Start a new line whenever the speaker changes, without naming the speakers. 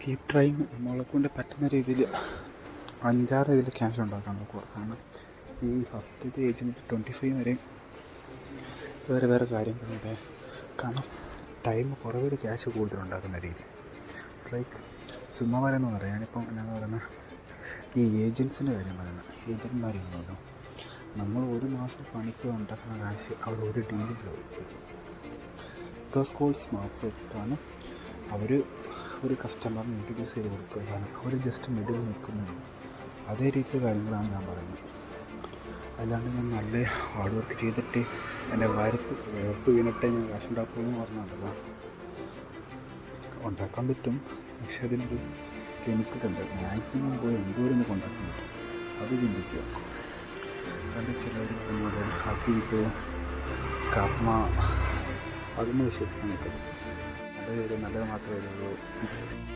Keep trying. നമ്മളെ കൊണ്ട് പറ്റുന്ന രീതിയിൽ 5-6 ഇതിൽ ക്യാഷ് ഉണ്ടാക്കാൻ നോക്കുക. കാരണം ഈ ഫസ്റ്റത്തെ ഏജിന് 25 വരെ വേറെ കാര്യങ്ങളുണ്ട്. കാരണം ടൈം കുറവിൽ ക്യാഷ് കൂടുതലുണ്ടാക്കുന്ന രീതി. ലൈക്ക് ചുമ്മാ പറയുന്നത് പറയാം. ഞാനിപ്പം എന്നാണ് പറയുന്നത്, ഈ ഏജൻസിൻ്റെ കാര്യം പറയുന്നത്. ഏജൻറ്മാരുണ്ടല്ലോ, നമ്മൾ ഒരു മാസം പണിക്ക് ഉണ്ടാക്കുന്ന കാശ് അവർ ഒരു ഡീലിൽ ഒപ്പിക്കും. ബിക്കോസ് കോൾസ് മാത്രമാണ് അവർ ഒരു കസ്റ്റമറിന് ഇൻട്രൊഡ്യൂസ് ചെയ്ത് കൊടുക്കുക. സാധനം അവർ ജസ്റ്റ് മിഡിൽ നിൽക്കുന്നുള്ളൂ. അതേ രീതിയിലെ കാര്യങ്ങളാണ് ഞാൻ പറയുന്നത്. അല്ലാണ്ട് ഞാൻ നല്ല ഹാർഡ് വർക്ക് ചെയ്തിട്ട് എൻ്റെ വേർപ്പ് വീണിട്ട് ഞാൻ കാശ് ഉണ്ടാക്കുമെന്ന് പറഞ്ഞിട്ടുണ്ടല്ലോ. ഉണ്ടാക്കാൻ പറ്റും, പക്ഷെ അതിനൊരു ലിമിറ്റഡുണ്ട്. മാക്സിമം പോയി എന്തോരം ഉണ്ടാക്കാൻ പറ്റും അത് ചിന്തിക്കുക. കാരണം ചിലവർ പറയുന്നത് അത് കർമ്മ, അതൊന്നും വിശ്വസിക്കാൻ നിൽക്കരുത്. നല്ലത് മാത്രമേ ഉള്ളൂ.